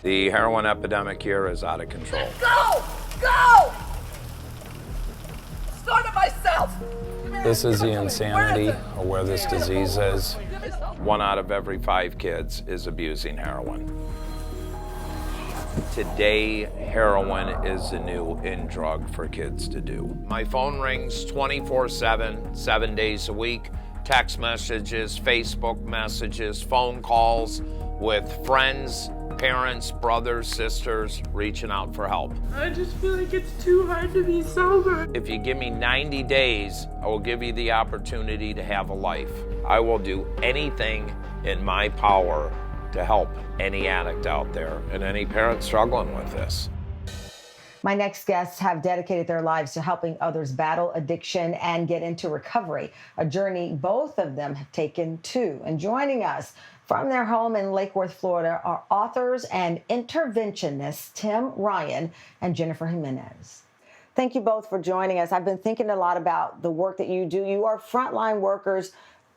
The heroin epidemic here is out of control. Go! Go! Started myself! This is the insanity of where this disease is. 1 out of every 5 kids is abusing heroin. Today, heroin is the new in drug for kids to do. My phone rings 24/7, 7 days a week. Text messages, Facebook messages, phone calls with friends, parents, brothers, sisters reaching out for help. I just feel like it's too hard to be sober. If you give me 90 days, I will give you the opportunity to have a life. I will do anything in my power to help any addict out there and any parent struggling with this. My next guests have dedicated their lives to helping others battle addiction and get into recovery, a journey both of them have taken too. And joining us from their home in Lake Worth, Florida, are authors and interventionists Tim Ryan and Jennifer Jimenez. Thank you both for joining us. I've been thinking a lot about the work that you do. You are frontline workers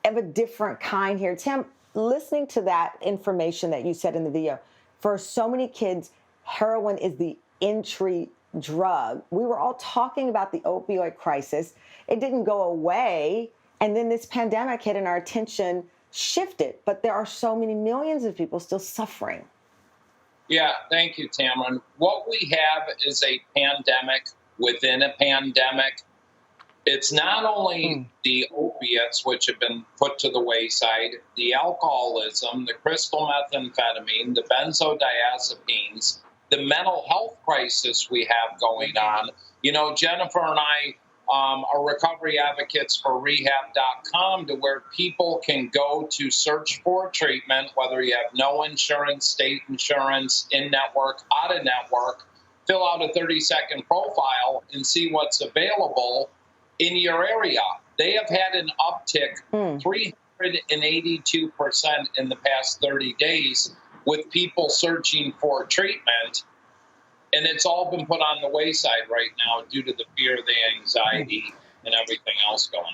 of a different kind here. Tim, listening to that information that you said in the video, for so many kids, heroin is the entry drug. We were all talking about the opioid crisis. It didn't go away. And then this pandemic hit and our attention shifted. But there are so many millions of people still suffering. Yeah, thank you, Tamron. What we have is a pandemic within a pandemic. It's not only the opiates, which have been put to the wayside, the alcoholism, the crystal methamphetamine, the benzodiazepines, the mental health crisis we have going on. You know, Jennifer and I are recovery advocates for rehab.com, to where people can go to search for treatment, whether you have no insurance, state insurance, in-network, out-of-network, fill out a 30-second profile and see what's available in your area. They have had an uptick 382% in the past 30 days with people searching for treatment. And it's all been put on the wayside right now due to the fear, the anxiety, and everything else going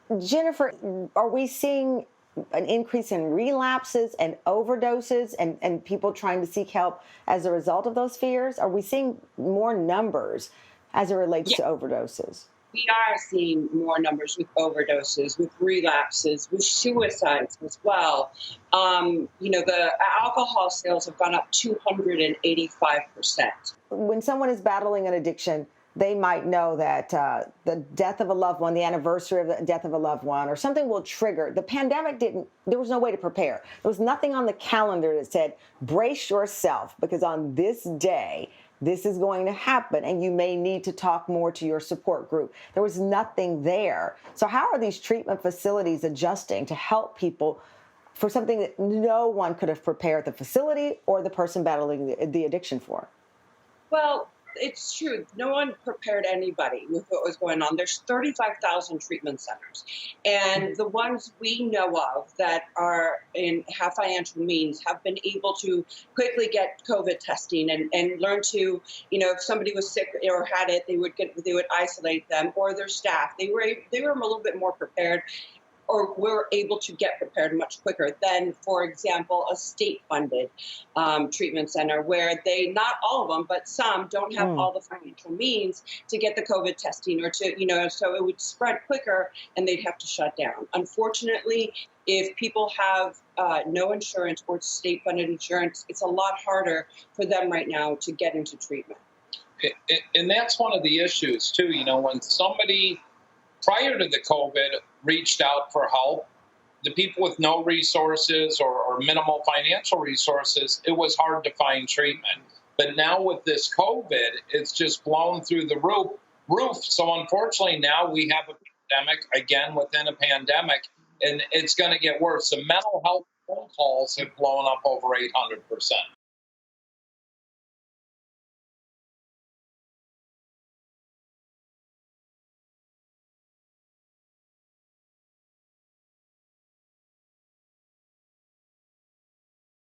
on. Jennifer, are we seeing an increase in relapses and overdoses and people trying to seek help as a result of those fears? Are we seeing more numbers as it relates to overdoses? We are seeing more numbers with overdoses, with relapses, with suicides as well. The alcohol sales have gone up 285%. When someone is battling an addiction, they might know that the death of a loved one, the anniversary of the death of a loved one, or something will trigger. The pandemic there was no way to prepare. There was nothing on the calendar that said, brace yourself, because on this day, this is going to happen, and you may need to talk more to your support group. There was nothing there. So how are these treatment facilities adjusting to help people for something that no one could have prepared the facility or the person battling the addiction for? Well, it's true. No one prepared anybody with what was going on. There's 35,000 treatment centers. And the ones we know of that have financial means have been able to quickly get COVID testing and learn to, if somebody was sick or had it, they would isolate them, or their staff. They were a little bit more prepared, or were able to get prepared much quicker than, for example, a state-funded treatment center where not all of them, but some don't have all the financial means to get the COVID testing or to, so it would spread quicker and they'd have to shut down. Unfortunately, if people have no insurance or state-funded insurance, it's a lot harder for them right now to get into treatment. And that's one of the issues, too. When somebody prior to the COVID reached out for help, the people with no resources or minimal financial resources, it was hard to find treatment. But now with this COVID, it's just blown through the roof. So unfortunately, now we have a pandemic again within a pandemic, and it's going to get worse. The mental health phone calls have blown up over 800%.